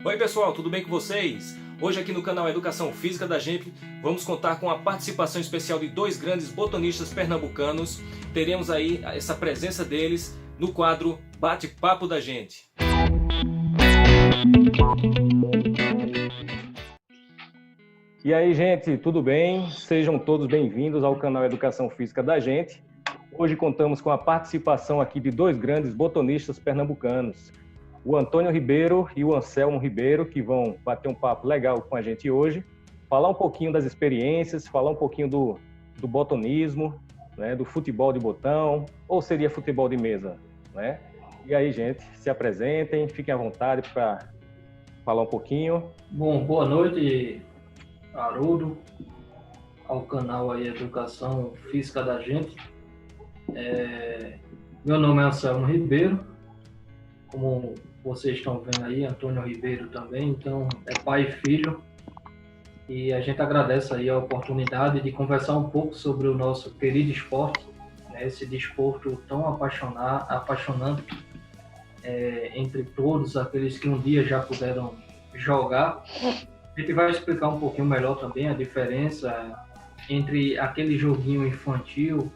Oi pessoal, tudo bem com vocês? Hoje aqui no canal Educação Física da Gente vamos contar com a participação especial de dois grandes botonistas pernambucanos. Teremos aí essa presença deles no quadro Bate-Papo da Gente. E aí gente, tudo bem? Sejam todos bem-vindos ao canal Educação Física da Gente. Hoje contamos com a participação aqui de dois grandes botonistas pernambucanos, o Antônio Ribeiro e o Anselmo Ribeiro, que vão bater um papo legal com a gente hoje, falar um pouquinho das experiências, falar um pouquinho do botonismo, né, do futebol de botão, ou seria futebol de mesa, né? E aí, gente, se apresentem, fiquem à vontade para falar um pouquinho. Bom, boa noite, Haroldo, ao canal aí Educação Física da Gente. Meu nome é Anselmo Ribeiro, como vocês estão vendo aí, Antônio Ribeiro também, então é pai e filho, e a gente agradece aí a oportunidade de conversar um pouco sobre o nosso querido esporte, né, esse desporto tão apaixonante entre todos aqueles que um dia já puderam jogar. A gente vai explicar um pouquinho melhor também a diferença entre aquele joguinho infantil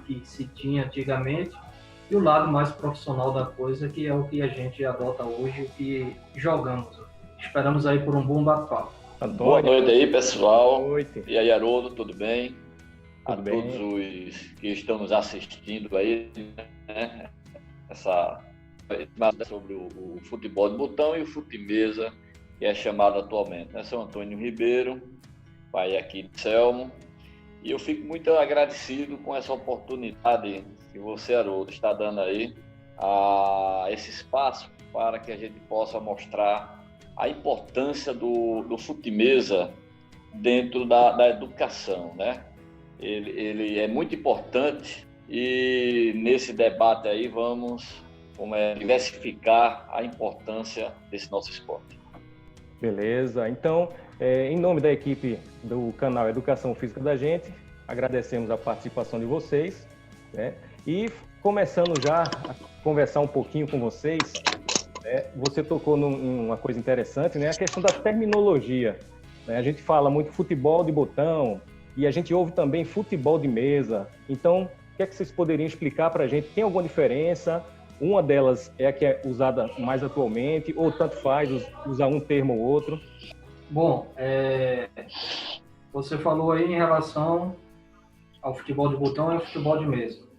que se tinha antigamente e o lado mais profissional da coisa, que é o que a gente adota hoje, o que jogamos. Esperamos aí por um bom bate-papo. Boa noite aí, pessoal. Boa noite. E aí, Haroldo, tudo bem? Tudo bem. Todos os que estão nos assistindo aí, né? Essa sobre o futebol de botão e o fute-mesa, que é chamado atualmente, né? Sou Antônio Ribeiro, pai aqui de Selmo, e eu fico muito agradecido com essa oportunidade que você, Haroldo, está dando aí a esse espaço para que a gente possa mostrar a importância do fute-mesa dentro da educação, né? Ele é muito importante e nesse debate aí vamos diversificar a importância desse nosso esporte. Beleza, então, em nome da equipe do canal Educação Física da Gente, agradecemos a participação de vocês, né? E começando já a conversar um pouquinho com vocês, você tocou numa coisa interessante, né? A questão da terminologia, né? A gente fala muito futebol de botão e a gente ouve também futebol de mesa. Então, o que é que vocês poderiam explicar para a gente? Tem alguma diferença? Uma delas é a que é usada mais atualmente, ou tanto faz usar um termo ou outro? Bom, você falou aí em relação ao futebol de botão e ao futebol de mesa.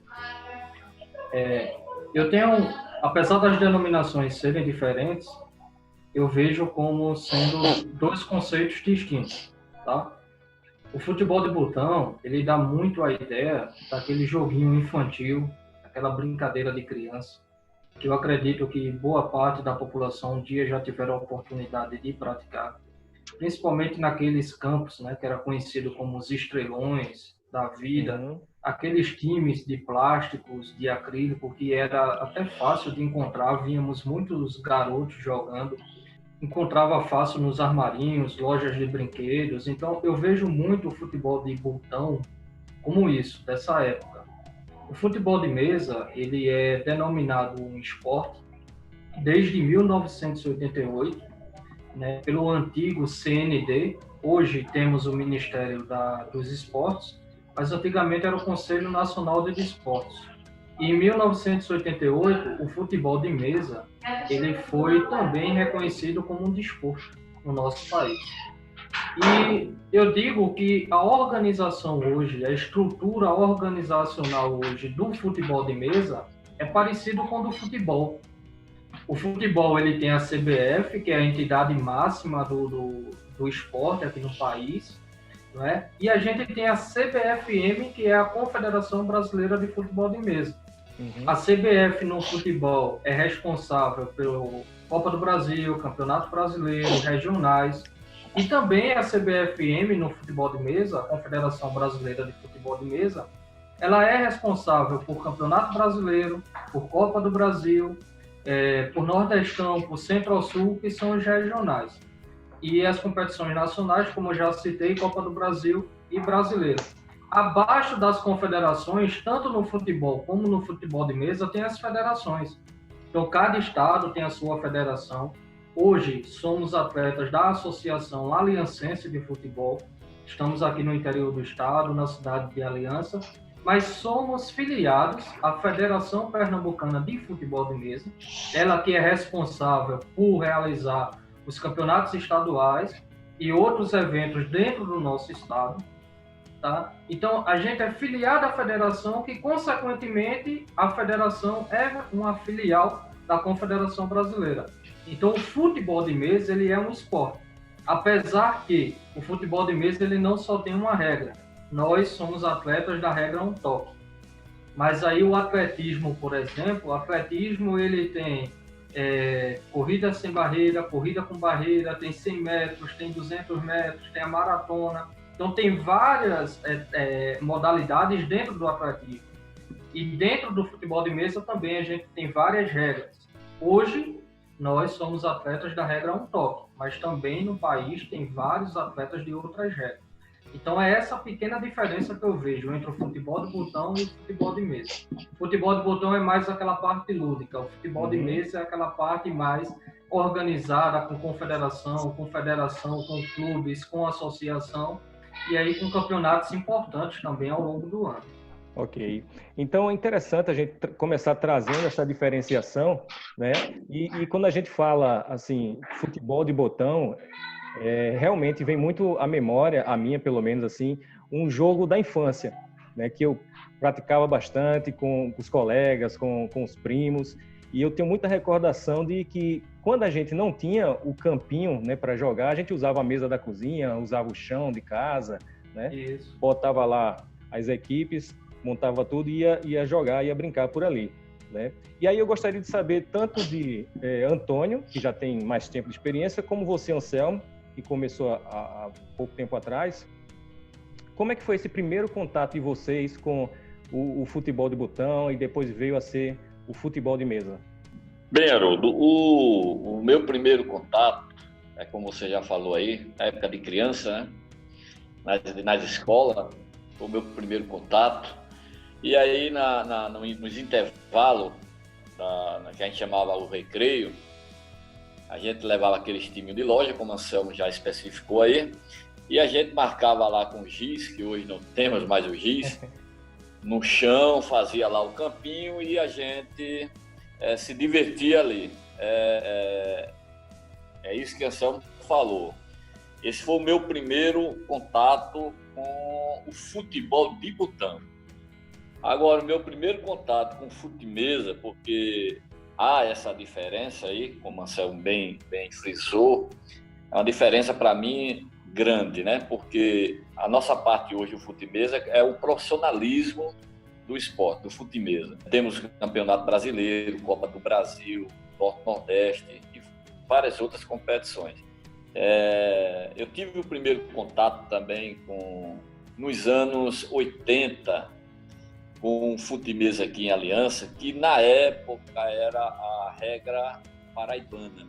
Eu tenho, apesar das denominações serem diferentes, eu vejo como sendo dois conceitos distintos, tá? O futebol de botão, ele dá muito a ideia daquele joguinho infantil, aquela brincadeira de criança, que eu acredito que boa parte da população um dia já tiveram a oportunidade de praticar, principalmente naqueles campos, né, que era conhecido como os estrelões da vida, aqueles times de plásticos, de acrílico, que era até fácil de encontrar, víamos muitos garotos jogando, encontrava fácil nos armarinhos, lojas de brinquedos. Então eu vejo muito o futebol de botão como isso, dessa época. O futebol de mesa, ele é denominado um esporte desde 1988, né, pelo antigo CND. Hoje temos o Ministério dos Esportes, mas antigamente era o Conselho Nacional de Desportos. Em 1988, o futebol de mesa, ele foi também reconhecido como um desporto no nosso país. E eu digo que a organização hoje, a estrutura organizacional hoje do futebol de mesa é parecido com o do futebol. O futebol, ele tem a CBF, que é a entidade máxima do esporte aqui no país, não é? E a gente tem a CBFM, que é a Confederação Brasileira de Futebol de Mesa. A CBF no futebol é responsável pelo Copa do Brasil, Campeonato Brasileiro, regionais. E também a CBFM no futebol de mesa, a Confederação Brasileira de Futebol de Mesa, ela é responsável por Campeonato Brasileiro, por Copa do Brasil, por Nordestão, por Centro-Sul, que são os regionais. E as competições nacionais, como eu já citei, Copa do Brasil e Brasileiro. Abaixo das confederações, tanto no futebol como no futebol de mesa, tem as federações. Então, cada estado tem a sua federação. Hoje somos atletas da Associação Aliancense de Futebol. Estamos aqui no interior do estado, na cidade de Aliança, mas somos filiados à Federação Pernambucana de Futebol de Mesa, ela que é responsável por realizar os campeonatos estaduais e outros eventos dentro do nosso estado. Tá? Então, a gente é filiado à federação, que, consequentemente, a federação é uma filial da Confederação Brasileira. Então, o futebol de mesa ele é um esporte. Apesar que o futebol de mesa ele não só tem uma regra. Nós somos atletas da regra um toque. Mas aí o atletismo, por exemplo, o atletismo ele tem corrida sem barreira, corrida com barreira, tem 100 metros, tem 200 metros, tem a maratona. Então, tem várias modalidades dentro do atletismo. E dentro do futebol de mesa também a gente tem várias regras. Hoje, nós somos atletas da regra um toque, mas também no país tem vários atletas de outras regras. Então, é essa pequena diferença que eu vejo entre o futebol de botão e o futebol de mesa. O futebol de botão é mais aquela parte lúdica, o futebol de mesa é aquela parte mais organizada, com confederação, com clubes, com associação, e aí com campeonatos importantes também ao longo do ano. Ok. Então é interessante a gente começar trazendo essa diferenciação, né? E quando a gente fala assim, futebol de botão, realmente vem muito à memória, a minha pelo menos assim, um jogo da infância, né? Que eu praticava bastante com os colegas, com os primos, e eu tenho muita recordação de que quando a gente não tinha o campinho, né, para jogar, a gente usava a mesa da cozinha, usava o chão de casa, né? Isso. Botava lá as equipes, montava tudo e ia jogar, ia brincar por ali, né? E aí eu gostaria de saber tanto de Antônio, que já tem mais tempo de experiência, como você, Anselmo, que começou há pouco tempo atrás. Como é que foi esse primeiro contato de vocês com o futebol de botão e depois veio a ser o futebol de mesa? Bem, Haroldo, o meu primeiro contato, como você já falou aí, na época de criança, né? nas escolas, foi o meu primeiro contato. E aí, nos intervalos, que a gente chamava o recreio, a gente levava aqueles timinhos de loja, como o Anselmo já especificou aí, e a gente marcava lá com giz, que hoje não temos mais o giz, no chão, fazia lá o campinho e a gente se divertia ali. É isso que o Anselmo falou. Esse foi o meu primeiro contato com o futebol de botão. Agora, o meu primeiro contato com fute-mesa, porque há essa diferença aí, como o Anselmo bem frisou, é uma diferença para mim grande, né? Porque a nossa parte hoje, o fute-mesa, é o profissionalismo do esporte, do fute-mesa. Temos Campeonato Brasileiro, Copa do Brasil, Norte-Nordeste e várias outras competições. Eu tive o primeiro contato também nos anos 80, com o fute-mesa aqui em Aliança, que na época era a regra paraibana,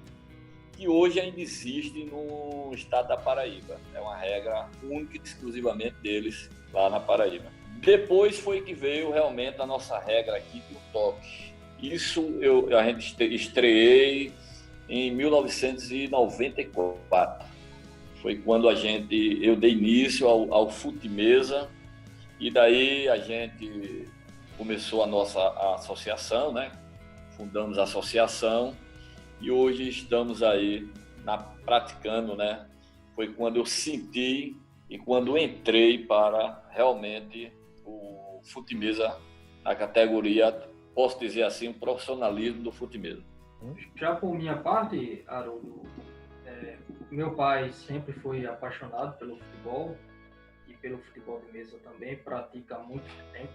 que hoje ainda existe no estado da Paraíba. É uma regra única e exclusivamente deles lá na Paraíba. Depois foi que veio realmente a nossa regra aqui do toque. Isso a gente estreei em 1994. Foi quando eu dei início ao fute-mesa. E daí a gente começou a nossa associação, né? Fundamos a associação e hoje estamos aí praticando, né? Foi quando eu senti e quando entrei para realmente o fute-mesa na categoria, posso dizer assim, o profissionalismo do fute-mesa. Já por minha parte, Haroldo, meu pai sempre foi apaixonado pelo futebol, pelo futebol de mesa também, pratica há muito tempo.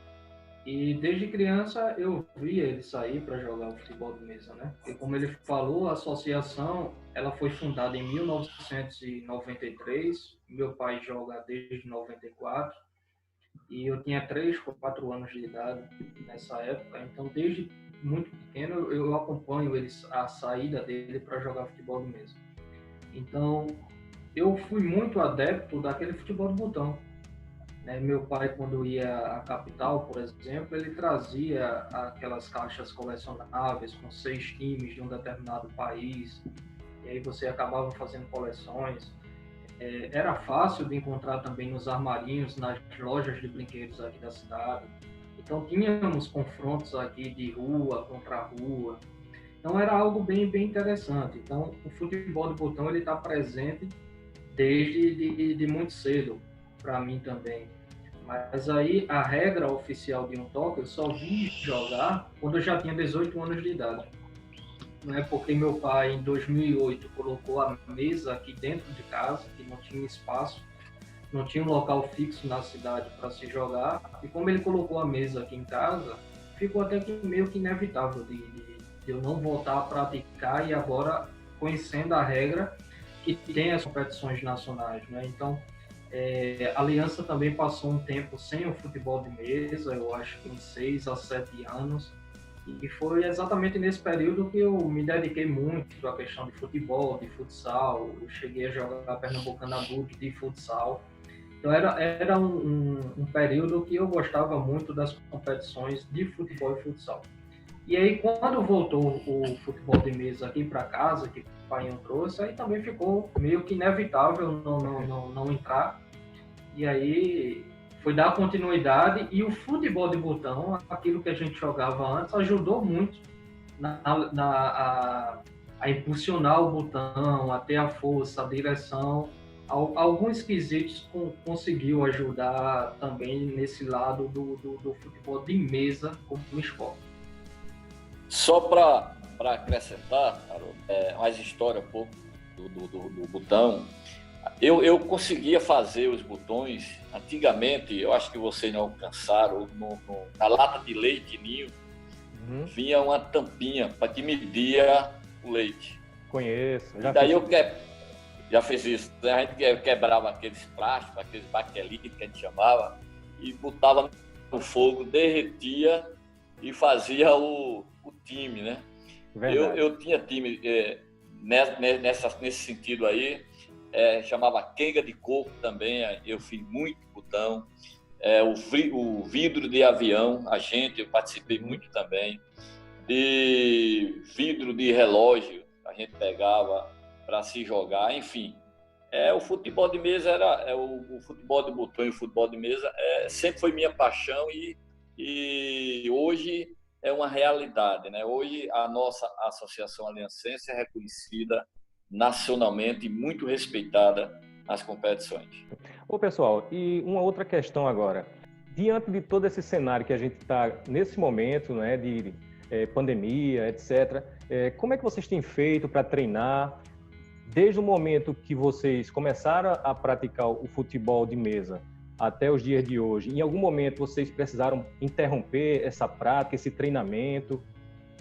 E desde criança eu via ele sair para jogar o futebol de mesa, né? E como ele falou, a associação ela foi fundada em 1993. Meu pai joga desde 94 e eu tinha 3 ou 4 anos de idade nessa época. Então, desde muito pequeno eu acompanho a saída dele para jogar futebol de mesa. Então, eu fui muito adepto daquele futebol de botão. Meu pai, quando ia à capital, por exemplo, ele trazia aquelas caixas colecionáveis com 6 times de um determinado país. e aí você acabava fazendo coleções. Era fácil de encontrar também nos armarinhos, nas lojas de brinquedos aqui da cidade. Então tínhamos confrontos aqui de rua contra rua. Então era algo bem interessante. Então o futebol de botão ele está presente desde de muito cedo para mim também. Mas aí a regra oficial de um toque eu só vim jogar quando eu já tinha 18 anos de idade. Não é porque meu pai em 2008 colocou a mesa aqui dentro de casa, que não tinha espaço, não tinha um local fixo na cidade para se jogar, e como ele colocou a mesa aqui em casa, ficou até que meio que inevitável de eu não voltar a praticar, e agora conhecendo a regra que tem as competições nacionais, né? Então a Aliança também passou um tempo sem o futebol de mesa, eu acho que em 6 a 7 anos, e foi exatamente nesse período que eu me dediquei muito à questão de futebol, de futsal. Eu cheguei a jogar Pernambucano adulto de futsal. Então era um período que eu gostava muito das competições de futebol e futsal. E aí quando voltou o futebol de mesa aqui para casa, que o pai trouxe, aí também ficou meio que inevitável não entrar. E aí foi dar continuidade, e o futebol de botão, aquilo que a gente jogava antes, ajudou muito a impulsionar o botão, a ter a força, a direção. Alguns quesitos conseguiu ajudar também nesse lado do futebol de mesa como esporte. Só para acrescentar, Haroldo, mais história um pouco do botão. Eu conseguia fazer os botões, antigamente, eu acho que vocês não alcançaram, na lata de leite ninho, vinha uma tampinha para que media o leite. Conheço. Já daí já fiz isso. A gente quebrava aqueles plásticos, aqueles baquelitos que a gente chamava, e botava no fogo, derretia e fazia o time, né? Eu tinha time nesse sentido aí. Chamava quenga de coco também, eu fiz muito botão. O vidro de avião, eu participei muito também. De vidro de relógio, a gente pegava para se jogar, enfim. O futebol de mesa o futebol de botão e o futebol de mesa sempre foi minha paixão, e hoje é uma realidade, né? Hoje a nossa Associação Aliancense é reconhecida nacionalmente, muito respeitada nas competições. Ô pessoal, e uma outra questão agora. Diante de todo esse cenário que a gente está nesse momento, né, de pandemia, etc., como é que vocês têm feito para treinar? Desde o momento que vocês começaram a praticar o futebol de mesa até os dias de hoje, em algum momento vocês precisaram interromper essa prática, esse treinamento,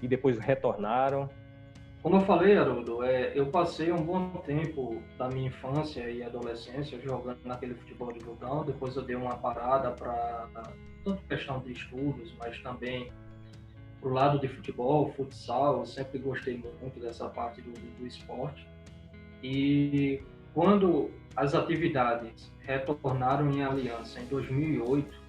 e depois retornaram? Como eu falei, Haroldo, eu passei um bom tempo da minha infância e adolescência jogando naquele futebol de botão. Depois eu dei uma parada para tanto questão de estudos, mas também pro lado de futebol, futsal. Eu sempre gostei muito dessa parte do esporte. E quando as atividades retornaram em Aliança em 2008,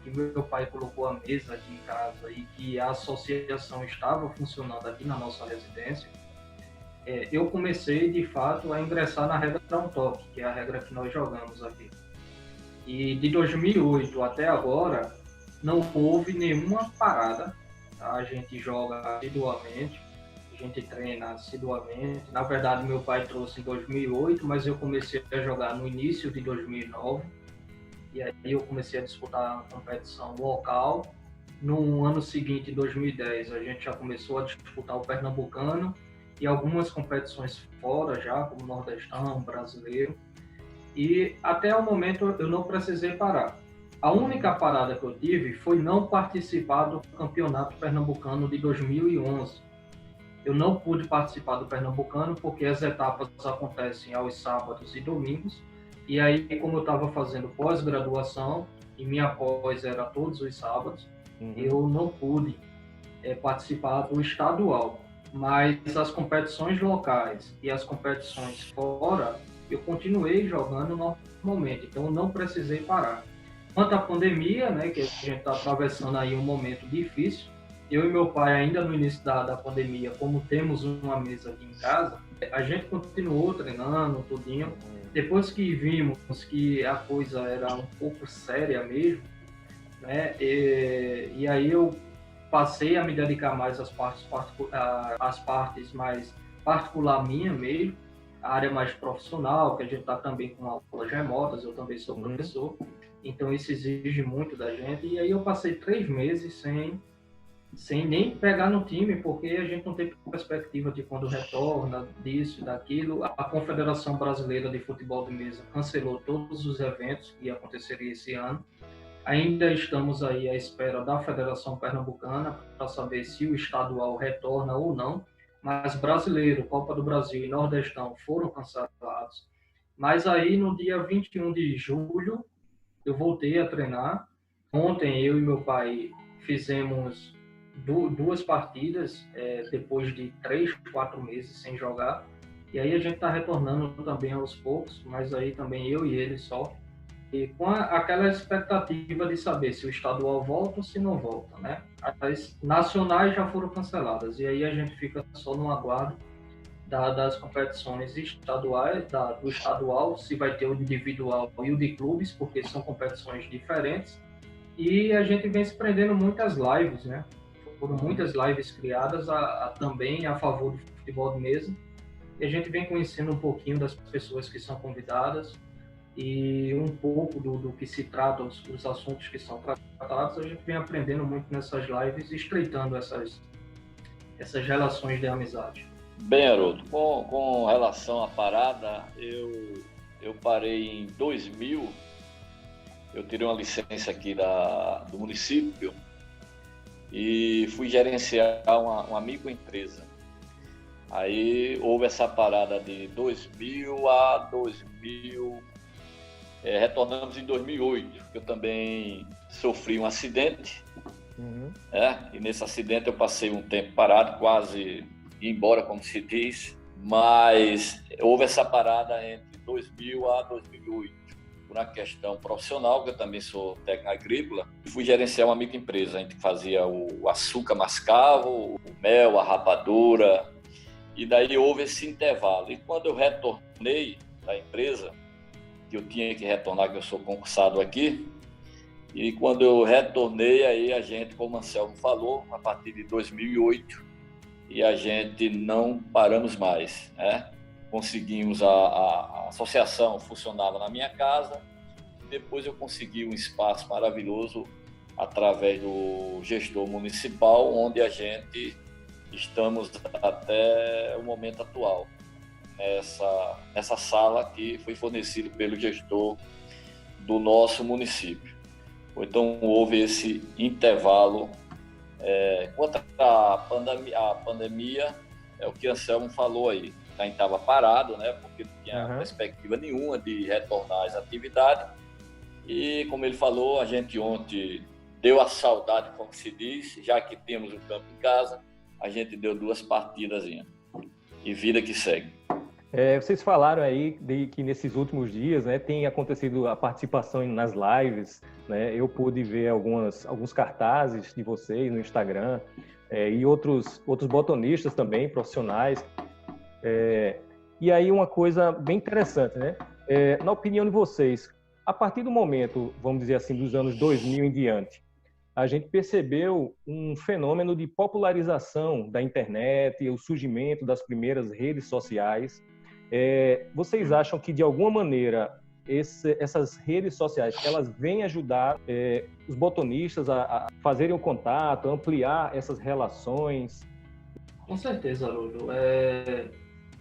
que meu pai colocou a mesa aqui em casa e que a associação estava funcionando aqui na nossa residência, eu comecei, de fato, a ingressar na regra um toque, que é a regra que nós jogamos aqui. E de 2008 até agora, não houve nenhuma parada. Tá? A gente joga assiduamente, a gente treina assiduamente. Na verdade, meu pai trouxe em 2008, mas eu comecei a jogar no início de 2009. E aí eu comecei a disputar uma competição local. No ano seguinte, em 2010, a gente já começou a disputar o Pernambucano e algumas competições fora já, como Nordestão, Brasileiro. E até o momento eu não precisei parar. A única parada que eu tive foi não participar do Campeonato Pernambucano de 2011. Eu não pude participar do Pernambucano porque as etapas acontecem aos sábados e domingos. E aí, como eu estava fazendo pós-graduação, e minha pós era todos os sábados, eu não pude participar do estadual. Mas as competições locais e as competições fora, eu continuei jogando normalmente, então eu não precisei parar. Quanto à pandemia, né, que a gente está atravessando aí um momento difícil, eu e meu pai, ainda no início da pandemia, como temos uma mesa aqui em casa, A gente continuou treinando, tudinho. Depois que vimos que a coisa era um pouco séria mesmo, né? E aí eu passei a me dedicar mais às partes mais particular minha mesmo, a área mais profissional, que a gente está também com aulas remotas, eu também sou professor, então isso exige muito da gente. E aí eu passei 3 meses sem nem pegar no time, porque a gente não tem perspectiva de quando retorna, disso, daquilo. A Confederação Brasileira de Futebol de Mesa cancelou todos os eventos que aconteceriam esse ano. Ainda estamos aí à espera da Federação Pernambucana para saber se o estadual retorna ou não, mas Brasileiro, Copa do Brasil e Nordestão foram cancelados. Mas aí no dia 21 de julho eu voltei a treinar. Ontem eu e meu pai fizemos 2 partidas, depois de 3, 4 meses sem jogar. E aí a gente está retornando também aos poucos, mas aí também eu e ele só. E com aquela expectativa de saber se o estadual volta ou se não volta, né? As nacionais já foram canceladas, e aí a gente fica só no aguardo das competições estaduais, do estadual, se vai ter o individual e o de clubes, porque são competições diferentes. E a gente vem se prendendo muitas lives, né? Foram muitas lives criadas também a favor do futebol de mesa, e a gente vem conhecendo um pouquinho das pessoas que são convidadas, e um pouco do que se trata, os assuntos que são tratados. A gente vem aprendendo muito nessas lives e estreitando essas relações de amizade. Bem, Haroldo, com relação à parada, eu parei em 2000, eu tirei uma licença aqui do município e fui gerenciar uma microempresa. Aí houve essa parada de 2000 a 2000, retornamos em 2008, que eu também sofri um acidente, e nesse acidente eu passei um tempo parado, quase ir embora, como se diz, mas houve essa parada entre 2000 a 2008, por uma questão profissional, que eu também sou técnico agrícola, e fui gerenciar uma microempresa. A gente fazia o açúcar mascavo, o mel, a rapadura, e daí houve esse intervalo. E quando eu retornei da empresa, que eu tinha que retornar, que eu sou concursado aqui, e quando eu retornei, aí a gente, como o Anselmo falou, a partir de 2008, e a gente não paramos mais, né? Conseguimos, a associação funcionava na minha casa, e depois eu consegui um espaço maravilhoso através do gestor municipal, onde a gente estamos até o momento atual, nessa sala que foi fornecida pelo gestor do nosso município. Então houve esse intervalo. Quanto à pandemia, é o que Anselmo falou aí, a gente estava parado, né, porque não tinha perspectiva nenhuma de retornar às atividades, e como ele falou, a gente ontem deu a saudade, como se diz, já que temos o campo em casa, a gente deu 2 partidas e vida que segue. Vocês falaram aí de que nesses últimos dias, né, tem acontecido a participação nas lives, né? Eu pude ver alguns cartazes de vocês no Instagram, e outros botonistas também, profissionais. E aí uma coisa bem interessante, né? Na opinião de vocês, a partir do momento, vamos dizer assim, dos anos 2000 em diante, a gente percebeu um fenômeno de popularização da internet, o surgimento das primeiras redes sociais. Vocês acham que, de alguma maneira, essas redes sociais, elas vêm ajudar os botonistas a fazerem o contato, a ampliar essas relações? Com certeza, Haroldo.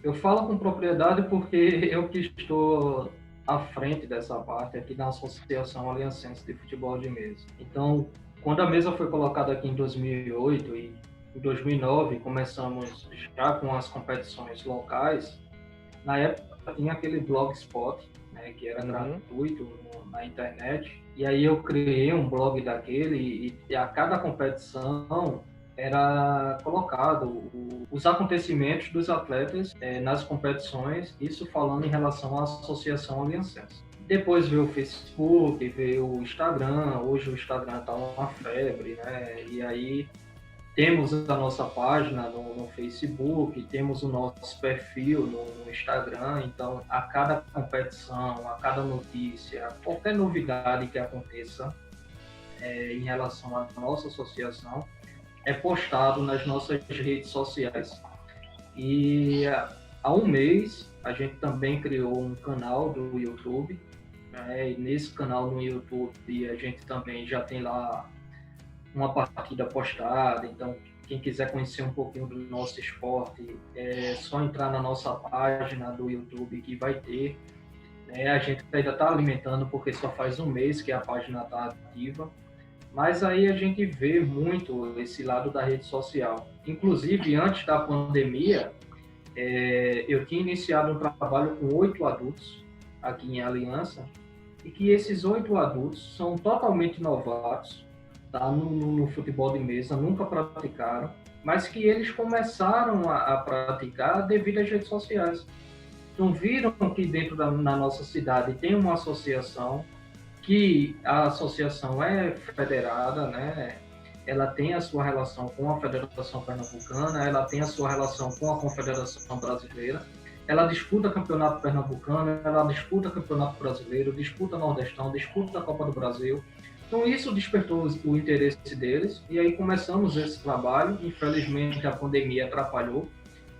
Eu falo com propriedade porque eu que estou à frente dessa parte aqui na Associação Aliancense de Futebol de Mesa. Então, quando a mesa foi colocada aqui em 2008 e em 2009 começamos já com as competições locais, na época tinha aquele Blogspot, né, que era gratuito na internet, e aí eu criei um blog daquele e a cada competição era colocado os acontecimentos dos atletas nas competições, isso falando em relação à Associação Aliancense. Depois veio o Facebook, veio o Instagram. Hoje o Instagram está uma febre, né? E aí Temos a nossa página no Facebook, temos o nosso perfil no Instagram, então a cada competição, a cada notícia, qualquer novidade que aconteça em relação à nossa associação, é postado nas nossas redes sociais. E há um mês a gente também criou um canal do YouTube, né? E nesse canal no YouTube a gente também já tem lá uma partida postada, então quem quiser conhecer um pouquinho do nosso esporte, é só entrar na nossa página do YouTube que vai ter. A gente ainda está alimentando porque só faz um mês que a página está ativa, mas aí a gente vê muito esse lado da rede social. Inclusive, antes da pandemia, eu tinha iniciado um trabalho com 8 adultos aqui em Aliança, e que esses 8 adultos são totalmente novatos, tá? No futebol de mesa, nunca praticaram, mas que eles começaram a praticar devido às redes sociais. Então viram que dentro na nossa cidade tem uma associação, que a associação é federada, né? Ela tem a sua relação com a Federação Pernambucana, ela tem a sua relação com a Confederação Brasileira, ela disputa campeonato pernambucano, ela disputa campeonato brasileiro, disputa Nordestão, disputa a Copa do Brasil. Então isso despertou o interesse deles e aí começamos esse trabalho. Infelizmente a pandemia atrapalhou,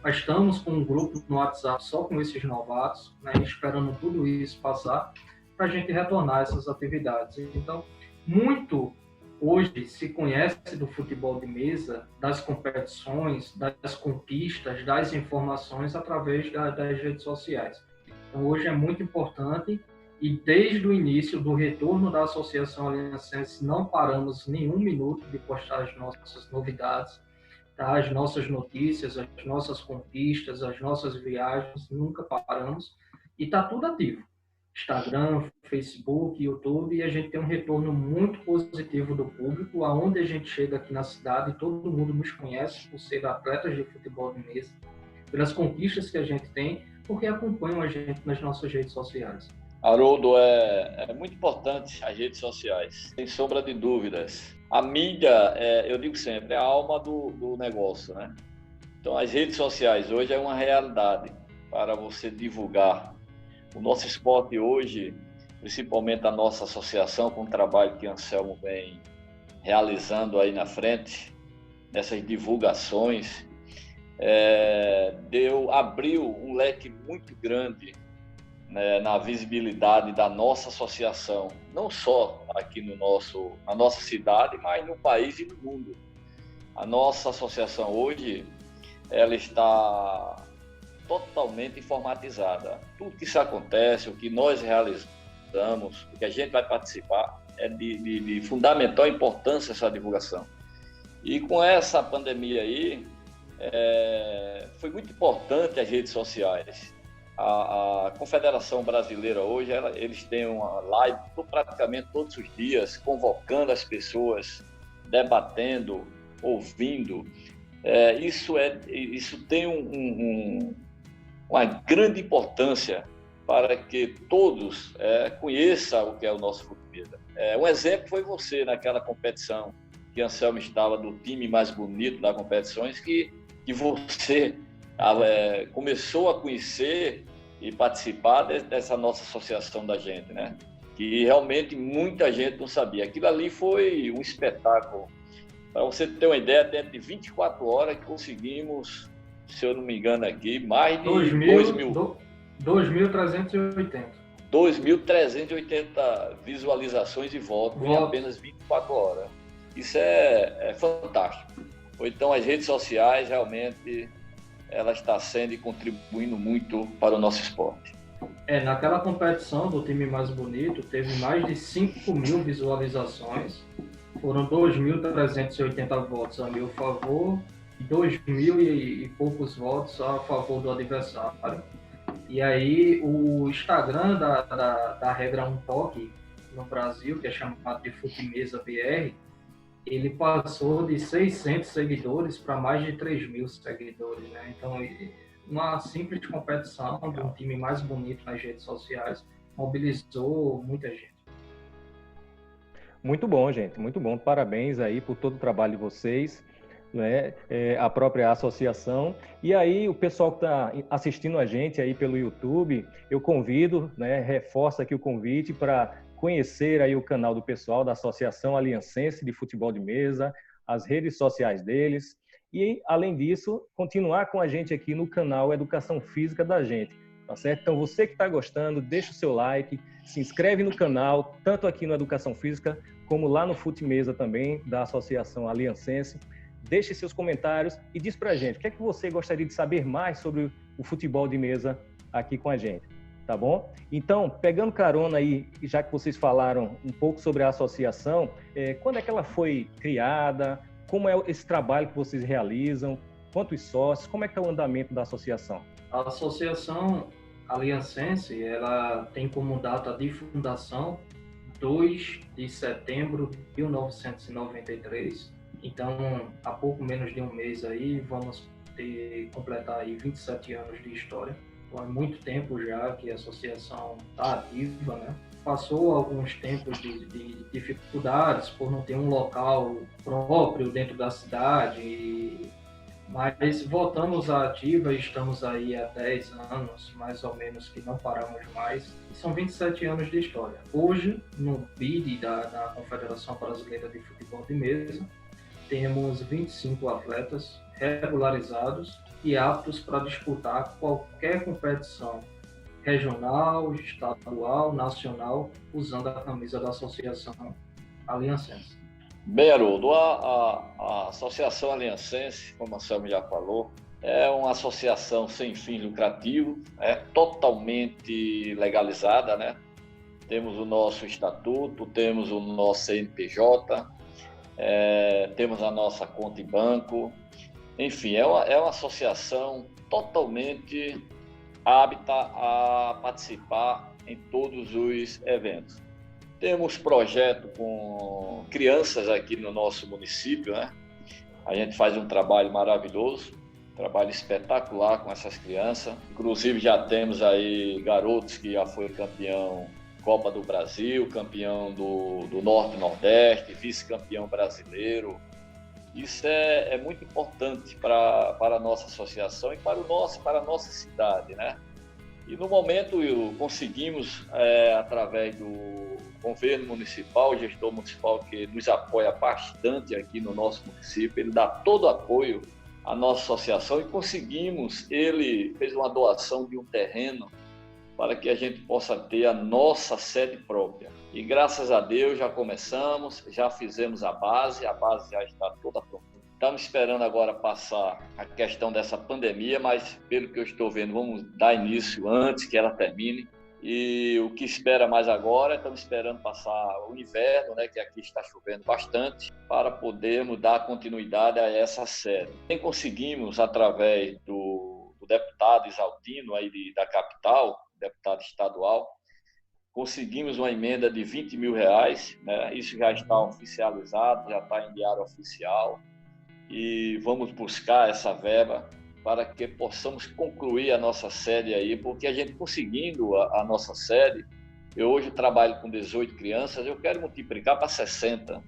mas estamos com um grupo no WhatsApp só com esses novatos, né, esperando tudo isso passar para a gente retornar essas atividades. Então, muito hoje se conhece do futebol de mesa, das competições, das conquistas, das informações através das redes sociais. Então, hoje é muito importante e desde o início do retorno da Associação Aliancense não paramos nenhum minuto de postar as nossas novidades, tá? As nossas notícias, as nossas conquistas, as nossas viagens, nunca paramos e está tudo ativo. Instagram, Facebook, YouTube, e a gente tem um retorno muito positivo do público, aonde a gente chega aqui na cidade, todo mundo nos conhece por ser atletas de futebol de mesa, pelas conquistas que a gente tem, porque acompanham a gente nas nossas redes sociais. Haroldo, é muito importante as redes sociais, sem sombra de dúvidas. A mídia, eu digo sempre, é a alma do negócio, né? Então, as redes sociais hoje é uma realidade para você divulgar o nosso esporte hoje, principalmente a nossa associação, com o trabalho que o Anselmo vem realizando aí na frente, nessas divulgações, abriu um leque muito grande, né, na visibilidade da nossa associação, não só aqui na nossa cidade, mas no país e no mundo. A nossa associação hoje, ela está totalmente informatizada. Tudo que isso acontece, o que nós realizamos, o que a gente vai participar, é de fundamental importância essa divulgação. E com essa pandemia aí, foi muito importante as redes sociais. A Confederação Brasileira hoje, eles têm uma live praticamente todos os dias, convocando as pessoas, debatendo, ouvindo. Isso tem uma grande importância para que todos conheçam o que é o nosso futebol. Um exemplo foi você naquela competição que Anselmo estava do time mais bonito das competições, que você começou a conhecer e participar dessa nossa associação da gente, né? Que realmente muita gente não sabia. Aquilo ali foi um espetáculo. Para você ter uma ideia, dentro de 24 horas que conseguimos, se eu não me engano aqui, mais de 2.380. 2.380 visualizações e votos em apenas 24 horas. Isso é fantástico. Ou então as redes sociais realmente ela está sendo e contribuindo muito para o nosso esporte. Naquela competição do time mais bonito, teve mais de 5.000 visualizações, foram 2.380 votos a meu favor e 2.000 e poucos votos a favor do adversário. E aí o Instagram da Regra 1 Toque no Brasil, que é chamado de Futimesa BR, ele passou de 600 seguidores para mais de 3.000 seguidores, né? Então, uma simples competição de um time mais bonito nas redes sociais mobilizou muita gente. Muito bom, gente, muito bom. Parabéns aí por todo o trabalho de vocês. né, a própria associação. E aí o pessoal que está assistindo a gente aí pelo YouTube, eu convido, né, reforço aqui o convite para conhecer aí o canal do pessoal da Associação Aliancense de Futebol de Mesa, as redes sociais deles e, além disso, continuar com a gente aqui no canal Educação Física da gente, tá certo? Então, você que está gostando, deixa o seu like, se inscreve no canal, tanto aqui no Educação Física, como lá no Fute Mesa também, da Associação Aliancense. Deixe seus comentários e diz pra gente o que é que você gostaria de saber mais sobre o futebol de mesa aqui com a gente, tá bom? Então, pegando carona aí, já que vocês falaram um pouco sobre a associação, quando é que ela foi criada? Como é esse trabalho que vocês realizam? Quantos sócios? Como é que é o andamento da associação? A Associação Aliancense, ela tem como data de fundação 2 de setembro de 1993. Então, há pouco menos de um mês aí, vamos completar aí 27 anos de história. Então, é muito tempo já que a associação está ativa, né? Passou alguns tempos de dificuldades por não ter um local próprio dentro da cidade, mas voltamos à ativa e estamos aí há 10 anos, mais ou menos, que não paramos mais. E são 27 anos de história. Hoje, no BID da Confederação Brasileira de Futebol de Mesa, temos 25 atletas regularizados e aptos para disputar qualquer competição regional, estadual, nacional, usando a camisa da Associação Aliancense. Bem, Haroldo, a Associação Aliancense, como a Anselmo já falou, é uma associação sem fins lucrativos, é totalmente legalizada, né? Temos o nosso estatuto, temos o nosso CNPJ, temos a nossa conta em banco, enfim, é uma associação totalmente apta a participar em todos os eventos. Temos projeto com crianças aqui no nosso município, né? A gente faz um trabalho maravilhoso, um trabalho espetacular com essas crianças. Inclusive já temos aí garotos que já foi campeão Copa do Brasil, campeão do Norte e Nordeste, vice-campeão brasileiro. Isso é muito importante para a nossa associação e para a nossa cidade, né? E no momento conseguimos, através do governo municipal, o gestor municipal que nos apoia bastante aqui no nosso município, ele dá todo o apoio à nossa associação e ele fez uma doação de um terreno para que a gente possa ter a nossa sede própria. E graças a Deus já começamos, já fizemos a base já está toda pronta. Estamos esperando agora passar a questão dessa pandemia, mas pelo que eu estou vendo, vamos dar início antes que ela termine. E o que espera mais agora, estamos esperando passar o inverno, né, que aqui está chovendo bastante, para podermos dar continuidade a essa série. E conseguimos, através do deputado Isaltino aí da capital, deputado estadual, conseguimos uma emenda de R$20 mil, né? Isso já está oficializado, já está em diário oficial, e vamos buscar essa verba para que possamos concluir a nossa sede aí, porque a gente conseguindo a nossa sede, eu hoje trabalho com 18 crianças, eu quero multiplicar para 60,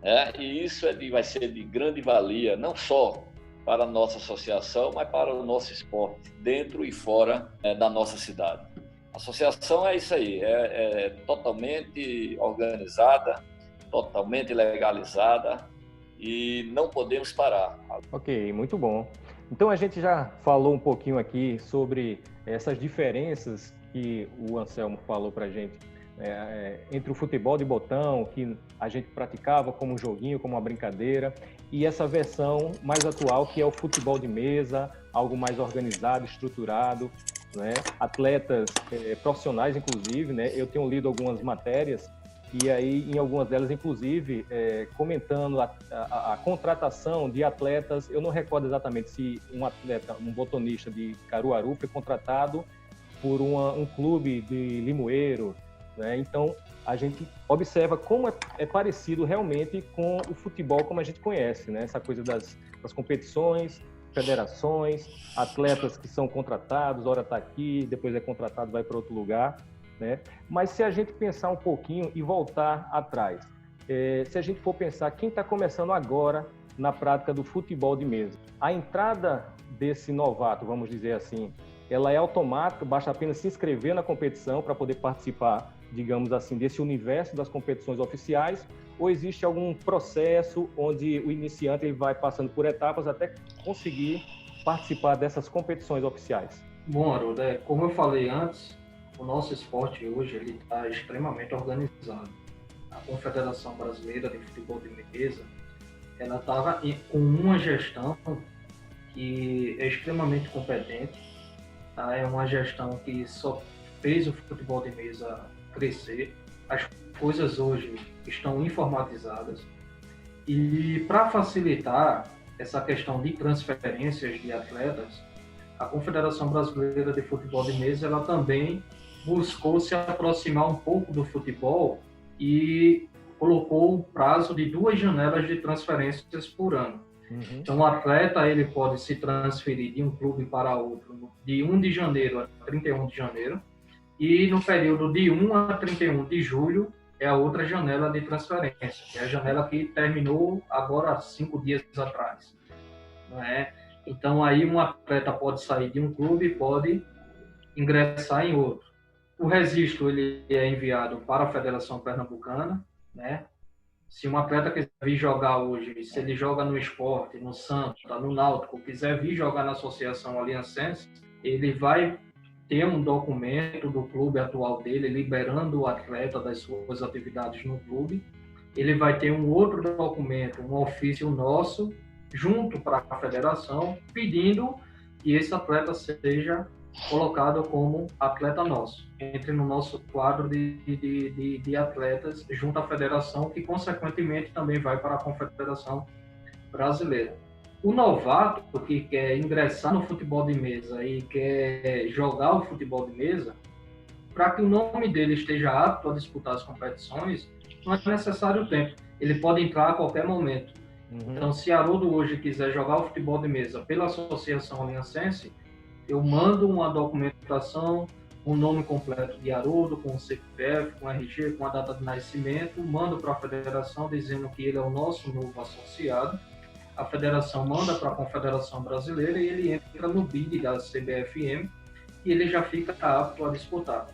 né? E isso vai ser de grande valia, não só para a nossa associação, mas para o nosso esporte, dentro e fora da nossa cidade. A associação é isso aí, é totalmente organizada, totalmente legalizada e não podemos parar. Ok, muito bom. Então a gente já falou um pouquinho aqui sobre essas diferenças que o Anselmo falou para a gente entre o futebol de botão, que a gente praticava como um joguinho, como uma brincadeira, e essa versão mais atual, que é o futebol de mesa, algo mais organizado, estruturado, né? Atletas profissionais, inclusive, né? Eu tenho lido algumas matérias e aí, em algumas delas, inclusive, comentando a contratação de atletas. Eu não recordo exatamente se um botonista de Caruaru foi contratado por um clube de Limoeiro, né? Então, a gente observa como é parecido realmente com o futebol como a gente conhece, né? Essa coisa das competições, federações, atletas que são contratados, hora está aqui, depois é contratado, vai para outro lugar, né? Mas se a gente pensar um pouquinho e voltar atrás, se a gente for pensar quem está começando agora na prática do futebol de mesa. A entrada desse novato, vamos dizer assim, ela é automática, basta apenas se inscrever na competição para poder participar, digamos assim, desse universo das competições oficiais, ou existe algum processo onde o iniciante ele vai passando por etapas até conseguir participar dessas competições oficiais? Bom, Haroldo, como eu falei antes, o nosso esporte hoje ele está extremamente organizado. A Confederação Brasileira de Futebol de Mesa, ela estava com uma gestão que é extremamente competente, tá? É uma gestão que só fez o futebol de mesa crescer. As coisas hoje estão informatizadas e para facilitar essa questão de transferências de atletas, a Confederação Brasileira de Futebol de Mesa ela também buscou se aproximar um pouco do futebol e colocou o prazo de 2 janelas de transferências por ano. Então, o atleta ele pode se transferir de um clube para outro de 1 de janeiro a 31 de janeiro e no período de 1 a 31 de julho é a outra janela de transferência, que é a janela que terminou agora há 5 dias atrás. Não é? Então, aí um atleta pode sair de um clube e pode ingressar em outro. O registro ele é enviado para a Federação Pernambucana, né? Se um atleta quiser vir jogar hoje, se ele joga no Sport, no Santa, no Náutico, quiser vir jogar na Associação Aliancense, ele vai ter um documento do clube atual dele, liberando o atleta das suas atividades no clube. Ele vai ter um outro documento, um ofício nosso, junto para a federação, pedindo que esse atleta seja colocado como atleta nosso, entre no nosso quadro de atletas junto à federação, que consequentemente também vai para a Confederação Brasileira. O novato que quer ingressar no futebol de mesa e quer jogar o futebol de mesa, para que o nome dele esteja apto a disputar as competições, não é necessário tempo. Ele pode entrar a qualquer momento. Então, se Haroldo hoje quiser jogar o futebol de mesa pela Associação Aliancense, eu mando uma documentação, o nome completo de Haroldo, com o CPF, com o RG, com a data de nascimento, mando para a federação dizendo que ele é o nosso novo associado. A federação manda para a Confederação Brasileira e ele entra no BID da CBFM e ele já fica apto a disputar.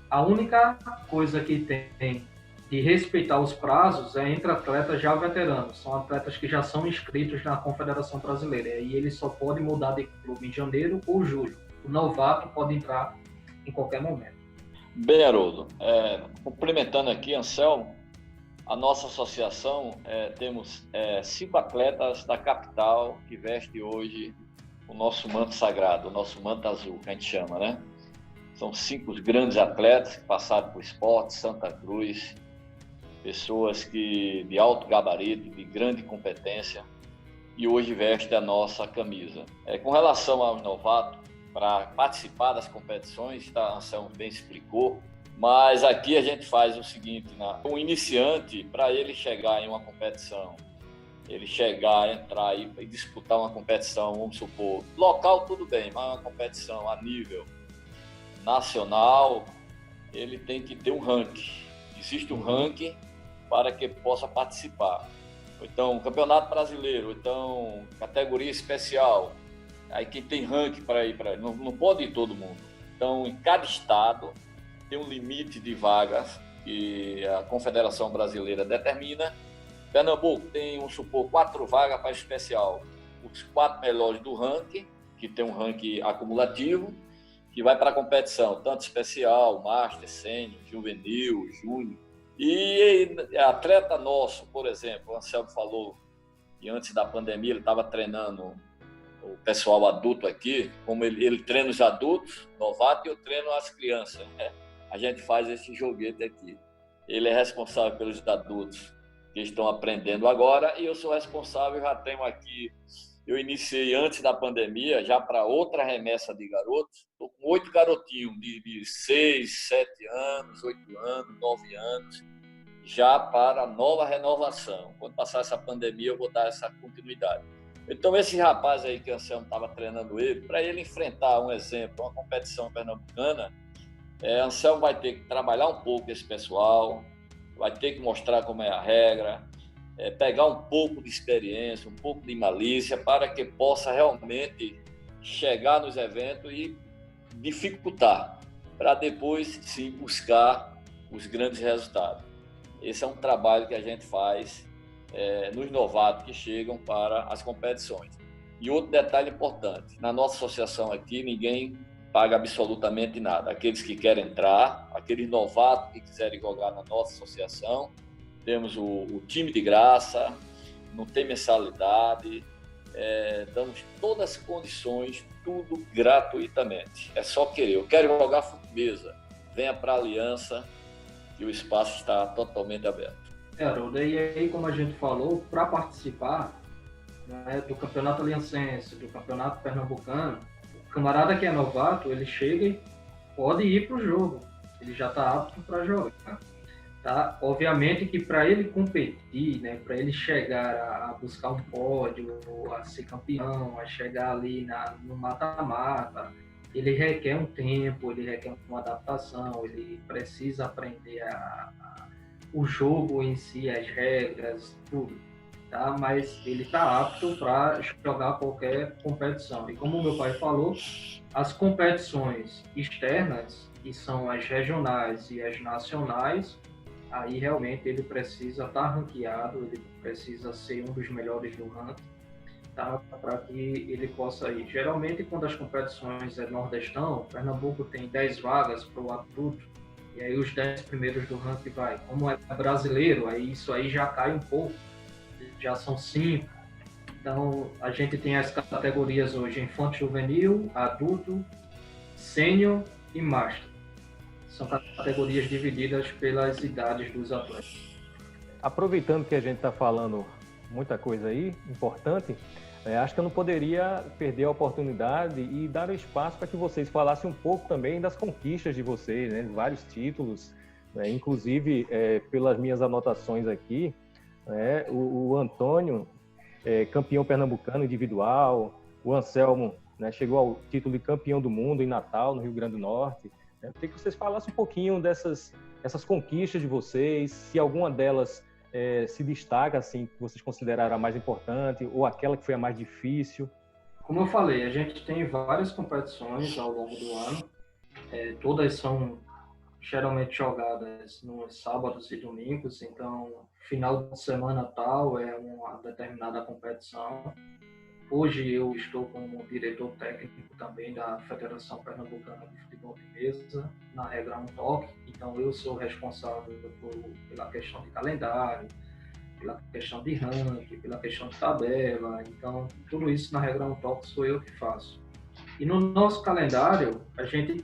A única coisa que tem de respeitar os prazos é entre atletas já veteranos, são atletas que já são inscritos na Confederação Brasileira, e ele só pode mudar de clube em janeiro ou julho. O novato pode entrar em qualquer momento. Bem, Haroldo, complementando aqui, Anselmo, a nossa associação, temos 5 atletas da capital que vestem hoje o nosso manto sagrado, o nosso manto azul, que a gente chama, né? São 5 grandes atletas que passaram por Sport, Santa Cruz, pessoas de alto gabarito, de grande competência, e hoje vestem a nossa camisa. Com relação ao novato, para participar das competições, a Anselmo bem explicou, mas aqui a gente faz o seguinte, o iniciante, para ele chegar em uma competição, ele chegar, entrar e disputar uma competição, vamos supor, local tudo bem, mas uma competição a nível nacional, ele tem que ter um ranking. Existe um ranking para que possa participar. Então, Campeonato Brasileiro, então, categoria especial. Aí quem tem ranking para ir para... Não pode ir todo mundo. Então, em cada estado, tem um limite de vagas que a Confederação Brasileira determina. Pernambuco tem, vamos supor, 4 vagas para especial. Os 4 melhores do ranking, que tem um ranking acumulativo, que vai para a competição, tanto especial, Master, Sênior, Juvenil, Júnior. E atleta nosso, por exemplo, o Anselmo falou que antes da pandemia ele estava treinando o pessoal adulto aqui, como ele treina os adultos, novato, e eu treino as crianças, né? A gente faz esse joguete aqui. Ele é responsável pelos adultos que estão aprendendo agora e eu sou responsável, já tenho aqui, eu iniciei antes da pandemia, já para outra remessa de garotos, estou com 8 garotinhos de 6, 7 anos, 8 anos, 9 anos, já para nova renovação. Quando passar essa pandemia, eu vou dar essa continuidade. Então, esse rapaz aí que o Anselmo estava treinando ele, para ele enfrentar, um exemplo, uma competição pernambucana, Anselmo vai ter que trabalhar um pouco esse pessoal, vai ter que mostrar como é a regra, pegar um pouco de experiência, um pouco de malícia, para que possa realmente chegar nos eventos e dificultar, para depois sim buscar os grandes resultados. Esse é um trabalho que a gente faz nos novatos que chegam para as competições. E outro detalhe importante, na nossa associação aqui, ninguém paga absolutamente nada. Aqueles que querem entrar, aqueles novatos que quiserem jogar na nossa associação, temos o time de graça, não tem mensalidade, damos todas as condições, tudo gratuitamente. É só querer. Eu quero jogar Futmesa, venha para a Aliança, que o espaço está totalmente aberto. Haroldo, e aí, como a gente falou, para participar, né, do Campeonato Aliancense, do Campeonato Pernambucano, o camarada que é novato, ele chega e pode ir para o jogo, ele já está apto para jogar. Tá? Obviamente que para ele competir, né, para ele chegar a buscar um pódio, a ser campeão, a chegar ali no mata-mata, ele requer um tempo, ele requer uma adaptação, ele precisa aprender o jogo em si, as regras, tudo. Tá? Mas ele está apto para jogar qualquer competição. E como o meu pai falou, as competições externas, que são as regionais e as nacionais, aí realmente ele precisa estar ranqueado, ele precisa ser um dos melhores do ranking, tá? Para que ele possa ir. Geralmente, quando as competições é nordestão, Pernambuco tem 10 vagas para o adulto, e aí os 10 primeiros do ranking vai. Como é brasileiro, aí isso aí já cai um pouco, já são 5. Então, a gente tem as categorias hoje, infanto juvenil, adulto, sênior e master. São categorias divididas pelas idades dos atletas. Aproveitando que a gente está falando muita coisa aí, importante, acho que eu não poderia perder a oportunidade e dar o espaço para que vocês falassem um pouco também das conquistas de vocês, né? Vários títulos, né? Inclusive, pelas minhas anotações aqui, o Antônio, campeão pernambucano individual, o Anselmo, né, chegou ao título de campeão do mundo em Natal, no Rio Grande do Norte. Eu queria que vocês falassem um pouquinho dessas conquistas de vocês, se alguma delas se destaca, assim, que vocês consideraram a mais importante, ou aquela que foi a mais difícil. Como eu falei, a gente tem várias competições ao longo do ano, todas são geralmente jogadas nos sábados e domingos, então final de semana tal é uma determinada competição. Hoje eu estou como diretor técnico também da Federação Pernambucana de Futebol de Mesa, na regra 1 toque, então eu sou responsável pela questão de calendário, pela questão de ranking, pela questão de tabela, então tudo isso na regra 1 toque sou eu que faço. E no nosso calendário, a gente,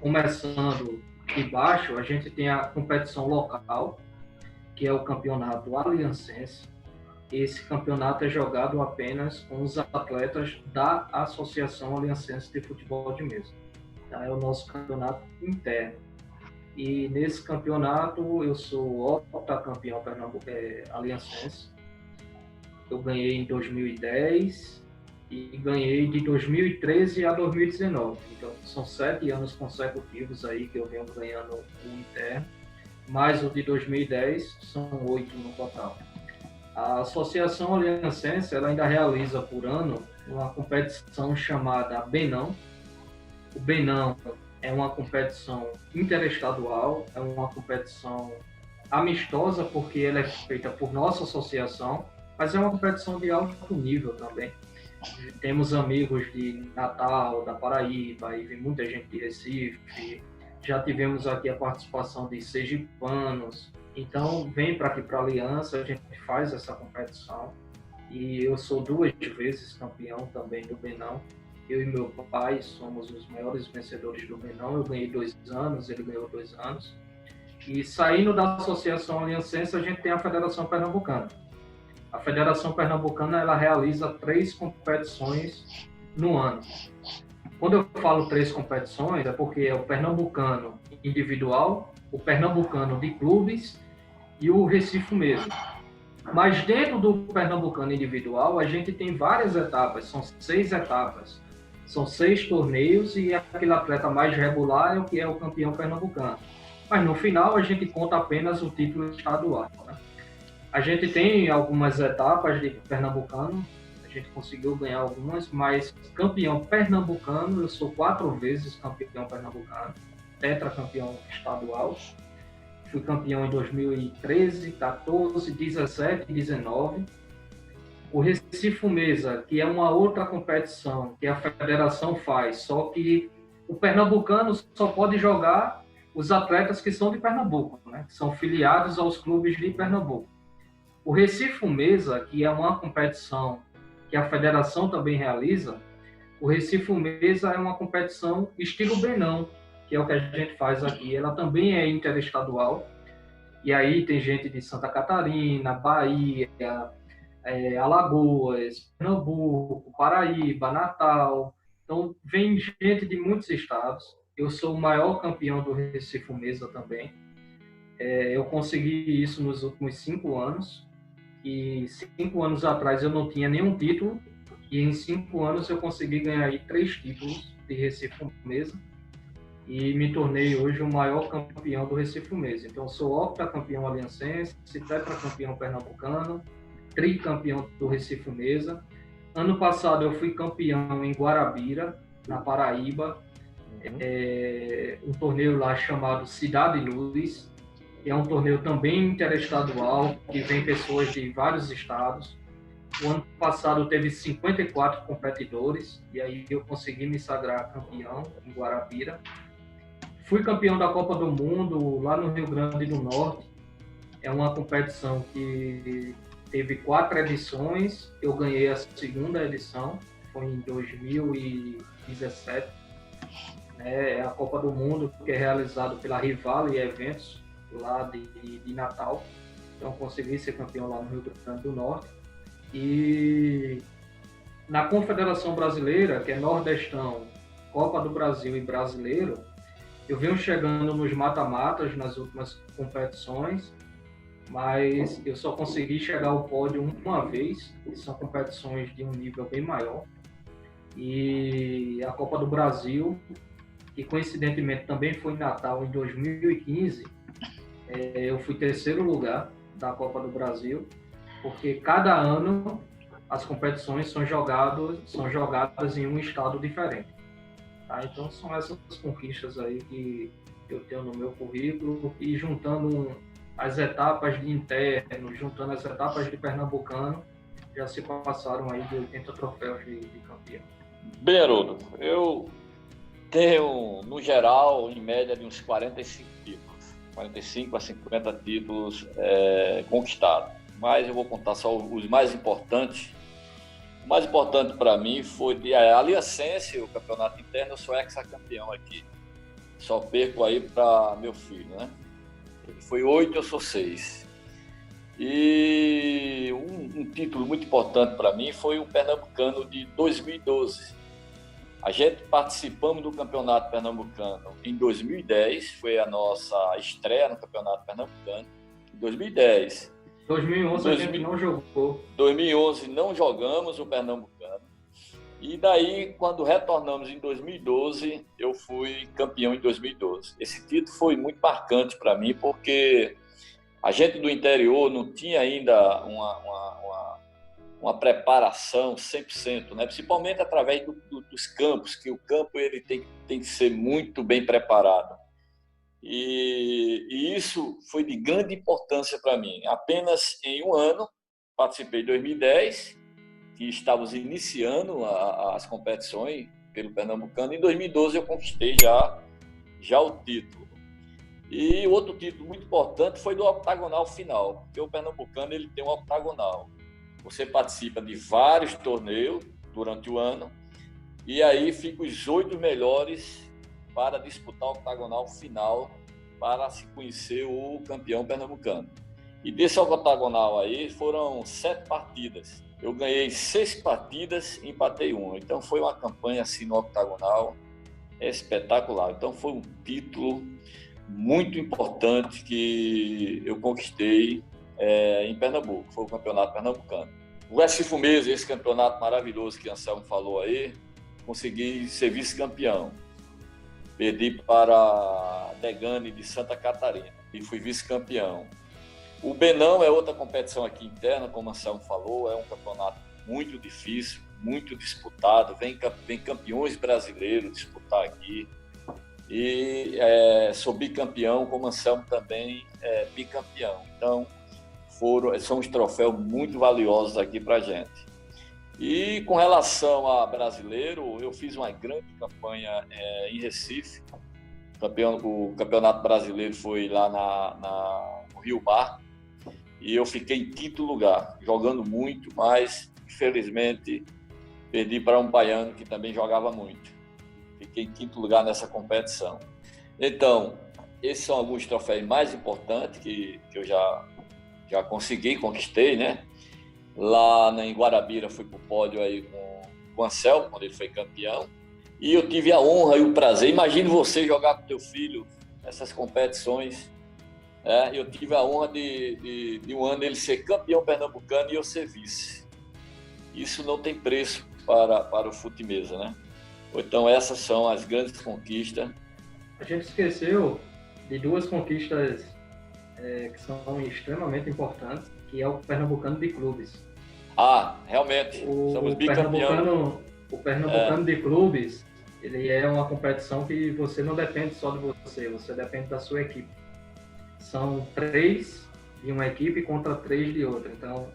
começando de baixo, a gente tem a competição local, que é o campeonato aliancense. Esse campeonato é jogado apenas com os atletas da Associação Aliancense de Futebol de Mesa. Tá? É o nosso campeonato interno. E nesse campeonato eu sou octacampeão aliancense. Eu ganhei em 2010 e ganhei de 2013 a 2019. Então são 7 anos consecutivos aí que eu venho ganhando o interno. Mais o de 2010, são 8 no total. A Associação Aliancense ela ainda realiza por ano uma competição chamada Benão. O Benão é uma competição interestadual, é uma competição amistosa porque ela é feita por nossa associação, mas é uma competição de alto nível também. Temos amigos de Natal, da Paraíba, e vem muita gente de Recife. Já tivemos aqui a participação de sergipanos. Então, vem para aqui para a Aliança, a gente faz essa competição. E eu sou 2 vezes campeão também do Benão. Eu e meu pai somos os maiores vencedores do Benão. Eu ganhei 2 anos, ele ganhou 2 anos. E saindo da Associação Aliancense, a gente tem a Federação Pernambucana. A Federação Pernambucana ela realiza 3 competições no ano. Quando eu falo 3 competições, é porque é o Pernambucano individual, o Pernambucano de clubes e o Recife mesmo. Mas dentro do Pernambucano individual, a gente tem várias etapas, são 6 etapas. São 6 torneios e aquele atleta mais regular é o que é o campeão pernambucano. Mas no final a gente conta apenas o título estadual, né? A gente tem algumas etapas de pernambucano, a gente conseguiu ganhar algumas, mas campeão pernambucano, eu sou 4 vezes campeão pernambucano, tetracampeão estadual. Fui campeão em 2013, 14, 17 e 19. O Recife Mesa, que é uma outra competição que a federação faz, só que o pernambucano só pode jogar os atletas que são de Pernambuco, né? Que são filiados aos clubes de Pernambuco. O Recife Mesa, que é uma competição que a federação também realiza, o Recife Mesa é uma competição estilo Benão, que é o que a gente faz aqui. Ela também é interestadual, e aí tem gente de Santa Catarina, Bahia, Alagoas, Pernambuco, Paraíba, Natal. Então, vem gente de muitos estados. Eu sou o maior campeão do Recife Mesa também. Eu consegui isso nos últimos 5 anos. E 5 anos atrás eu não tinha nenhum título. E em 5 anos eu consegui ganhar aí 3 títulos de Recife Mesa. E me tornei hoje o maior campeão do Recife Mesa. Então, eu sou octacampeão aliancense, tetracampeão pernambucano, tricampeão do Recife Mesa. Ano passado eu fui campeão em Guarabira, na Paraíba, um torneio lá chamado Cidade Luz, que é um torneio também interestadual, que vem pessoas de vários estados. O ano passado teve 54 competidores, e aí eu consegui me sagrar campeão em Guarabira. Fui campeão da Copa do Mundo lá no Rio Grande do Norte. É uma competição que teve 4 edições, eu ganhei a segunda edição, foi em 2017. É a Copa do Mundo, que é realizado pela Rivale Eventos, lá de Natal. Então, consegui ser campeão lá no Rio Grande do Norte. E na Confederação Brasileira, que é Nordestão, Copa do Brasil e Brasileiro, eu venho chegando nos mata-matas nas últimas competições, mas eu só consegui chegar ao pódio uma vez, que são competições de um nível bem maior. E a Copa do Brasil, que coincidentemente também foi em Natal em 2015, eu fui 3º lugar da Copa do Brasil, porque cada ano as competições são jogadas em um estado diferente. Tá? Então são essas conquistas aí que eu tenho no meu currículo, e juntando as etapas de interno, juntando as etapas de pernambucano, já se passaram aí de 80 troféus de campeão. Bem, Haroldo, eu tenho, no geral, em média, de uns 45 títulos, 45 a 50 títulos conquistados, mas eu vou contar só os mais importantes. O mais importante para mim foi de Aliancense, o campeonato interno. Eu sou ex-campeão aqui, só perco aí para meu filho, né? Ele foi 8, eu sou 6. E um título muito importante para mim foi o Pernambucano de 2012. A gente participamos do Campeonato Pernambucano em 2010, foi a nossa estreia no Campeonato Pernambucano, em 2010. 2011 a gente não jogou. 2011 não jogamos o Pernambucano. E daí, quando retornamos em 2012, eu fui campeão em 2012. Esse título foi muito marcante para mim, porque a gente do interior não tinha ainda uma preparação 100%, né? Principalmente através dos campos, que o campo ele tem que ser muito bem preparado. E isso foi de grande importância para mim. Apenas em um ano, participei em 2010, que estávamos iniciando as competições pelo Pernambucano. Em 2012 eu conquistei já o título. E outro título muito importante foi do octagonal final, porque o Pernambucano ele tem um octagonal. Você participa de vários torneios durante o ano, e aí ficam os 8 melhores para disputar o octagonal final, para se conhecer o campeão pernambucano. E desse octagonal aí foram 7 partidas. Eu ganhei 6 partidas e empatei 1. Então foi uma campanha assim no octagonal espetacular. Então foi um título muito importante que eu conquistei em Pernambuco. Foi o campeonato pernambucano. O Recife Mesa, esse campeonato maravilhoso que o Anselmo falou aí, consegui ser vice-campeão. Perdi para Degane de Santa Catarina e fui vice-campeão. O Benão é outra competição aqui interna, como o Anselmo falou, é um campeonato muito difícil, muito disputado, vem campeões brasileiros disputar aqui. E sou bicampeão, como o Anselmo também é bicampeão. Então, são uns troféus muito valiosos aqui para a gente. E com relação a brasileiro, eu fiz uma grande campanha em Recife. O campeonato brasileiro foi lá no Rio Mar. E eu fiquei em 5º lugar, jogando muito, mas infelizmente perdi para um baiano que também jogava muito. Fiquei em 5º lugar nessa competição. Então, esses são alguns troféus mais importantes que eu já conquistei, né? Lá em Guarabira fui para o pódio aí com o Anselmo, quando ele foi campeão. E eu tive a honra e o prazer. Imagine você jogar com teu filho essas competições. Eu tive a honra de um ano ele ser campeão pernambucano e eu ser vice. Isso não tem preço para o fute-mesa, né? Então essas são as grandes conquistas. A gente esqueceu de 2 conquistas que são extremamente importantes, que é o Pernambucano de Clubes. Realmente, somos bicampeões. O Pernambucano de Clubes, ele é uma competição que você não depende só de você depende da sua equipe. São 3 de uma equipe contra 3 de outra. Então,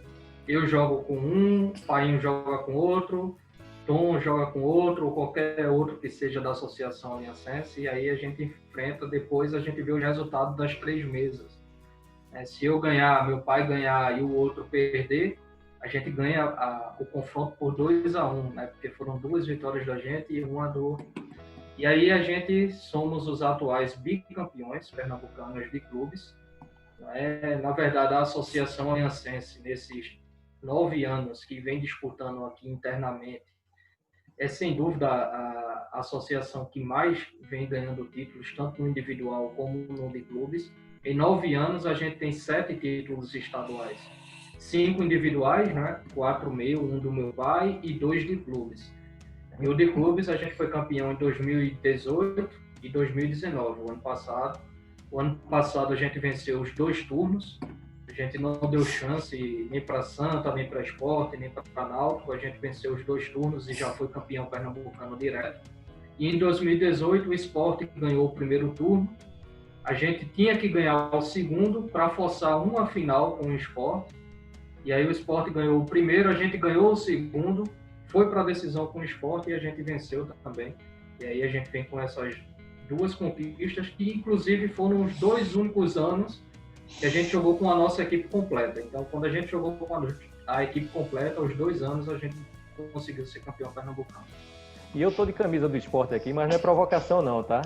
eu jogo com um, o Painho joga com outro, Tom joga com outro, ou qualquer outro que seja da Associação Aliancense, e aí a gente enfrenta, depois a gente vê os resultados das 3 mesas. Se eu ganhar, meu pai ganhar e o outro perder, a gente ganha o confronto por 2-1, né? Porque foram 2 vitórias da gente e uma do... E aí a gente somos os atuais bicampeões pernambucanos de clubes. Na verdade, a Associação Aliancense, nesses 9 anos que vem disputando aqui internamente, é sem dúvida a associação que mais vem ganhando títulos, tanto no individual como no de clubes. Em 9 anos, a gente tem 7 títulos estaduais. 5 individuais, né? 4 meu, 1 do meu pai e 2 de clubes. E o de clubes, a gente foi campeão em 2018 e 2019, o ano passado. O ano passado a gente venceu os 2 turnos. A gente não deu chance nem para Santa, nem para Sport, nem para Náutico. A gente venceu os 2 turnos e já foi campeão pernambucano direto. E em 2018 o Sport ganhou o primeiro turno. A gente tinha que ganhar o segundo para forçar uma final com o Sport. E aí o Sport ganhou o primeiro, a gente ganhou o segundo, foi para a decisão com o Sport e a gente venceu também. E aí a gente vem com essas 2 conquistas, que inclusive foram os 2 únicos anos que a gente jogou com a nossa equipe completa. Então, quando a gente jogou com a equipe completa, os 2 anos a gente conseguiu ser campeão pernambucano. E eu tô de camisa do Sport aqui, mas não é provocação não, tá?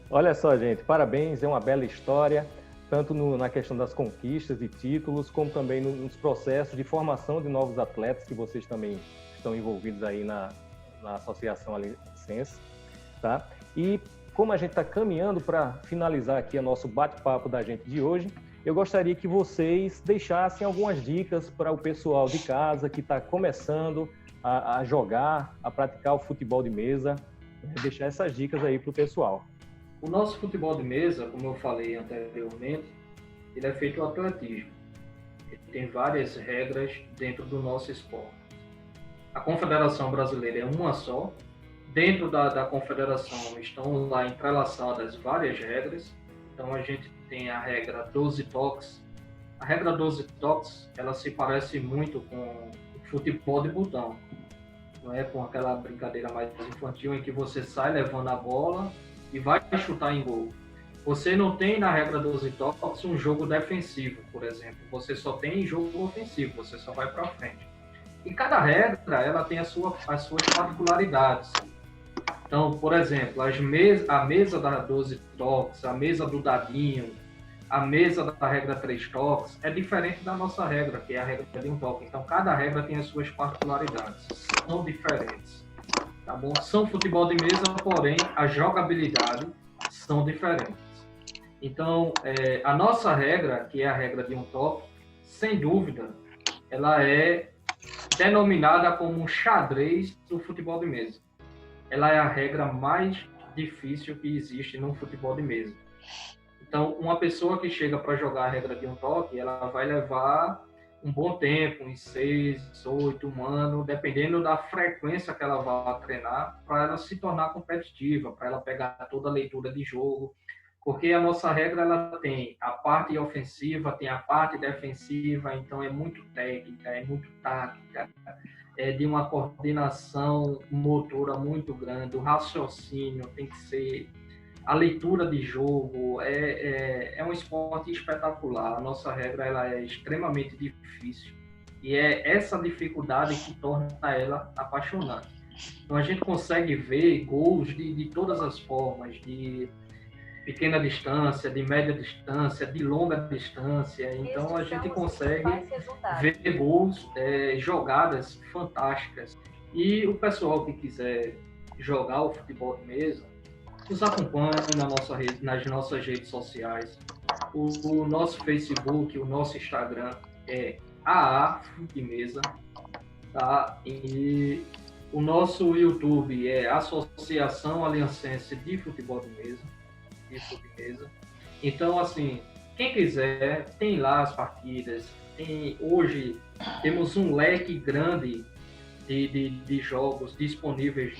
Olha só, gente, parabéns, é uma bela história, tanto na questão das conquistas e títulos, como também nos processos de formação de novos atletas, que vocês também estão envolvidos aí na Associação Aliancense, tá? E como a gente está caminhando para finalizar aqui o nosso bate-papo da gente de hoje, eu gostaria que vocês deixassem algumas dicas para o pessoal de casa que está começando a jogar, a praticar o futebol de mesa, deixar essas dicas aí para o pessoal. O nosso futebol de mesa, como eu falei anteriormente, ele é feito ao atletismo. Ele tem várias regras dentro do nosso esporte. A Confederação Brasileira é uma só. Dentro da Confederação estão lá entrelaçadas várias regras. Então a gente tem a regra 12 toques. A regra 12 toques, ela se parece muito com o futebol de botão. Não é com aquela brincadeira mais infantil em que você sai levando a bola e vai chutar em gol. Você não tem na regra 12 toques um jogo defensivo, por exemplo. Você só tem jogo ofensivo, você só vai para frente. E cada regra, ela tem as suas particularidades. Então, por exemplo, a mesa da 12 toques, a mesa do dadinho, a mesa da regra 3 toques é diferente da nossa regra, que é a regra de um toque. Então, cada regra tem as suas particularidades, são diferentes. Tá bom? São futebol de mesa, porém, a jogabilidade são diferentes. Então, a nossa regra, que é a regra de um toque, sem dúvida, ela é denominada como um xadrez do futebol de mesa. Ela é a regra mais difícil que existe no futebol de mesa. Então, uma pessoa que chega para jogar a regra de um toque, ela vai levar um bom tempo, uns 6, 8, um ano, dependendo da frequência que ela vai treinar, para ela se tornar competitiva, para ela pegar toda a leitura de jogo, porque a nossa regra ela tem a parte ofensiva, tem a parte defensiva, então é muito técnica, é muito tática, é de uma coordenação motora muito grande, o raciocínio tem que ser, a leitura de jogo, é um esporte espetacular. A nossa regra ela é extremamente difícil e é essa dificuldade que torna ela apaixonante. Então a gente consegue ver gols de todas as formas, de pequena distância, de média distância, de longa distância. Então a gente consegue ver gols, jogadas fantásticas. E o pessoal que quiser jogar o futebol de mesa, nos acompanhe nas nossas redes sociais. O nosso Facebook, o nosso Instagram é AA Futmesa, tá? E o nosso YouTube é Associação Aliancense de Futebol de Mesa. Então, assim, quem quiser, tem lá as partidas. Hoje temos um leque grande de jogos disponíveis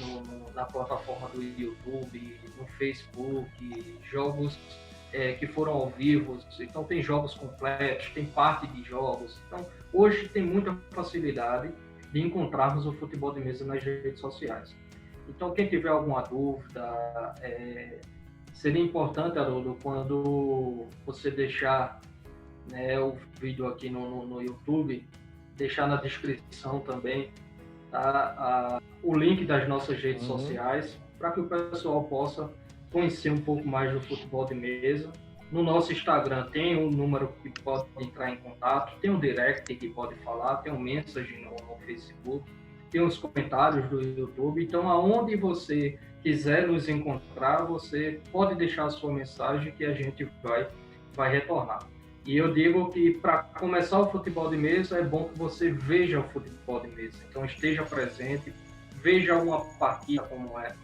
na plataforma do YouTube, no Facebook, jogos que foram ao vivo, então tem jogos completos, tem parte de jogos. Então, hoje tem muita facilidade de encontrarmos o futebol de mesa nas redes sociais. Então, quem tiver alguma dúvida, seria importante, Haroldo, quando você deixar, né, o vídeo aqui no YouTube, deixar na descrição também, tá, o link das nossas redes sociais, para que o pessoal possa conhecer um pouco mais do futebol de mesa. No nosso Instagram tem um número que pode entrar em contato, tem um direct que pode falar, tem um message no Facebook, tem os comentários do YouTube. Então, aonde você quiser nos encontrar, você pode deixar a sua mensagem que a gente vai retornar. E eu digo que para começar o futebol de mesa é bom que você veja o futebol de mesa. Então esteja presente, veja uma partida como é.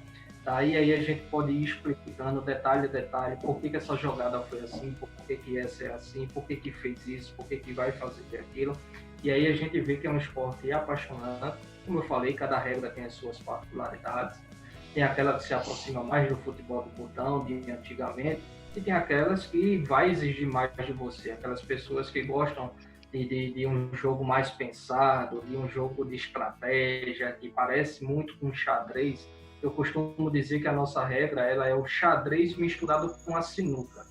Daí aí a gente pode ir explicando detalhe a detalhe por que essa jogada foi assim, por que essa é assim, por que fez isso, por que vai fazer aquilo. E aí a gente vê que é um esporte apaixonante. Como eu falei, cada regra tem as suas particularidades. Tem aquela que se aproxima mais do futebol do botão, de antigamente, e tem aquelas que vai exigir mais de você, aquelas pessoas que gostam de um jogo mais pensado, de um jogo de estratégia, que parece muito com xadrez. Eu costumo dizer que a nossa regra ela é o xadrez misturado com a sinuca.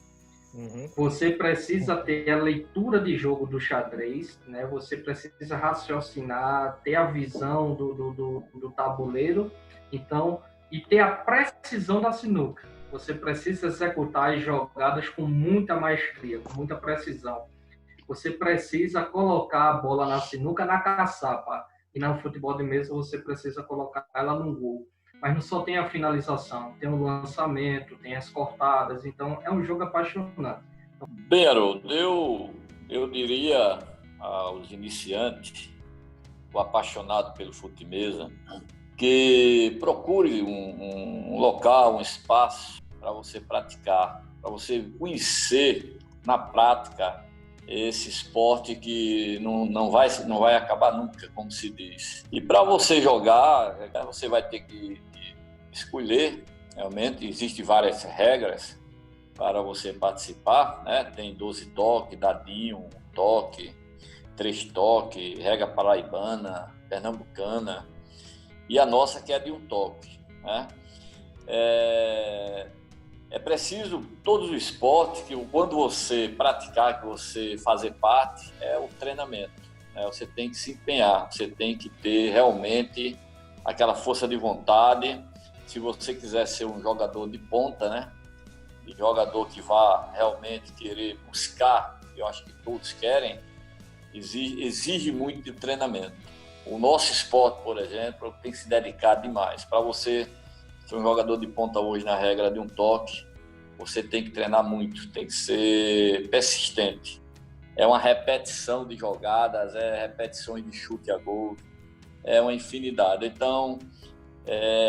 Você precisa ter a leitura de jogo do xadrez, né? Você precisa raciocinar, ter a visão do tabuleiro, então, e ter a precisão da sinuca. Você precisa executar as jogadas com muita maestria, com muita precisão. Você precisa colocar a bola na sinuca, na caçapa. E no futebol de mesa você precisa colocar ela no gol. Mas não só tem a finalização, tem o lançamento, tem as cortadas. Então, é um jogo apaixonante. Bem, Haroldo, eu diria aos iniciantes, o apaixonado pelo fute-mesa, que procure um local, um espaço para você praticar, para você conhecer na prática esse esporte que não vai acabar nunca, como se diz. E para você jogar, você vai ter que escolher, realmente, existem várias regras para você participar, né? Tem 12 toques, dadinho, 1 toque, 3 toques, regra paraibana, pernambucana, e a nossa que é de 1 toque, né? É preciso, todos os esportes, que quando você praticar, que você fazer parte, é o treinamento, né? Você tem que se empenhar, você tem que ter realmente aquela força de vontade. Se você quiser ser um jogador de ponta, né? De jogador que vá realmente querer buscar, eu acho que todos querem, exige muito de treinamento. O nosso esporte, por exemplo, tem que se dedicar demais. Para você ser um jogador de ponta hoje na regra de 1 toque, você tem que treinar muito, tem que ser persistente. É uma repetição de jogadas, repetições de chute a gol, é uma infinidade. Então,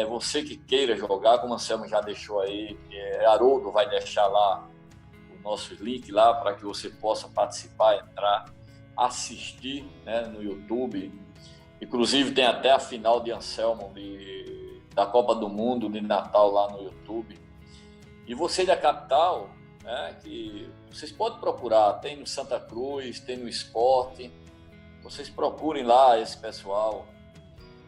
você que queira jogar, como o Anselmo já deixou aí, Haroldo vai deixar lá o nosso link lá para que você possa participar, entrar, assistir, né, no YouTube. Inclusive tem até a final de Anselmo da Copa do Mundo de Natal lá no YouTube. E você da capital, né, que vocês podem procurar, tem no Santa Cruz, tem no Esporte, vocês procurem lá esse pessoal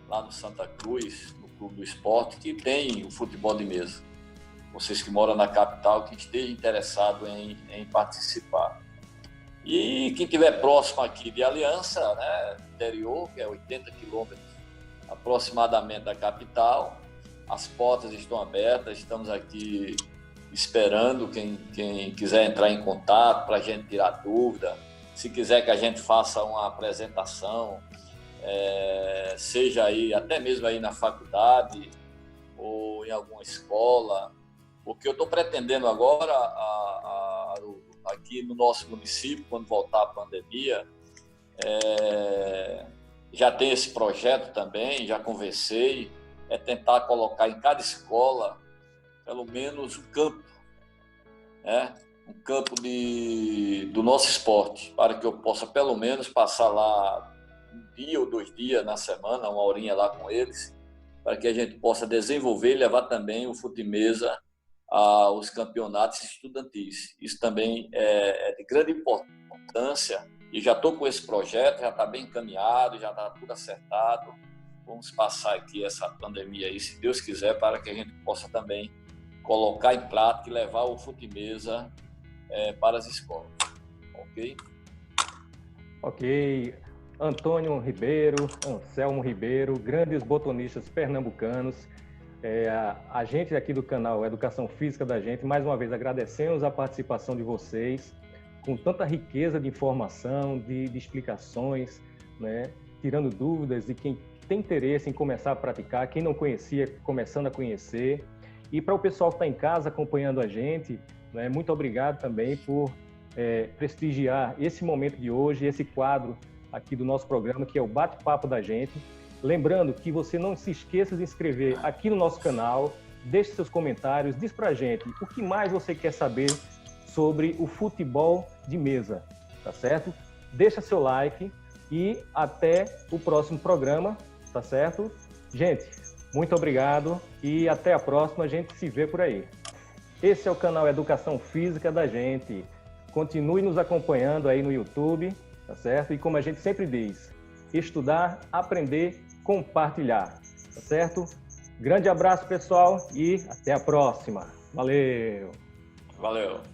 lá no Santa Cruz, no Clube do Esporte, que tem o futebol de mesa. Vocês que moram na capital, que estejam interessados em participar. E quem estiver próximo aqui de Aliança, né, interior, que é 80 quilômetros aproximadamente da capital, as portas estão abertas, estamos aqui esperando quem quiser entrar em contato para a gente tirar dúvida. Se quiser que a gente faça uma apresentação, seja aí, até mesmo aí na faculdade ou em alguma escola, porque eu estou pretendendo agora, aqui no nosso município, quando voltar a pandemia, já tem esse projeto também, já conversei, tentar colocar em cada escola pelo menos um campo, né? Um campo do nosso esporte, para que eu possa pelo menos passar lá 1 dia ou 2 dias na semana, 1 horinha lá com eles, para que a gente possa desenvolver e levar também o fute-mesa aos campeonatos estudantis. Isso também é de grande importância e já estou com esse projeto, já está bem encaminhado, já está tudo acertado. Vamos passar aqui essa pandemia aí, se Deus quiser, para que a gente possa também colocar em prática e levar o fute-mesa para as escolas. Ok? Ok. Antônio Ribeiro, Anselmo Ribeiro, grandes botonistas pernambucanos. A gente aqui do canal Educação Física da Gente, mais uma vez agradecemos a participação de vocês, com tanta riqueza de informação, de explicações, né? Tirando dúvidas de quem tem interesse em começar a praticar, quem não conhecia, começando a conhecer. E para o pessoal que está em casa acompanhando a gente, né, muito obrigado também por prestigiar esse momento de hoje, esse quadro aqui do nosso programa, que é o Bate-Papo da Gente. Lembrando que você não se esqueça de inscrever aqui no nosso canal, deixe seus comentários, diz pra gente o que mais você quer saber sobre o futebol de mesa, tá certo? Deixa seu like e até o próximo programa, tá certo? Gente, muito obrigado e até a próxima, a gente se vê por aí. Esse é o canal Educação Física da Gente. Continue nos acompanhando aí no YouTube, tá certo? E como a gente sempre diz, estudar, aprender, compartilhar, tá certo? Grande abraço, pessoal, e até a próxima. Valeu! Valeu!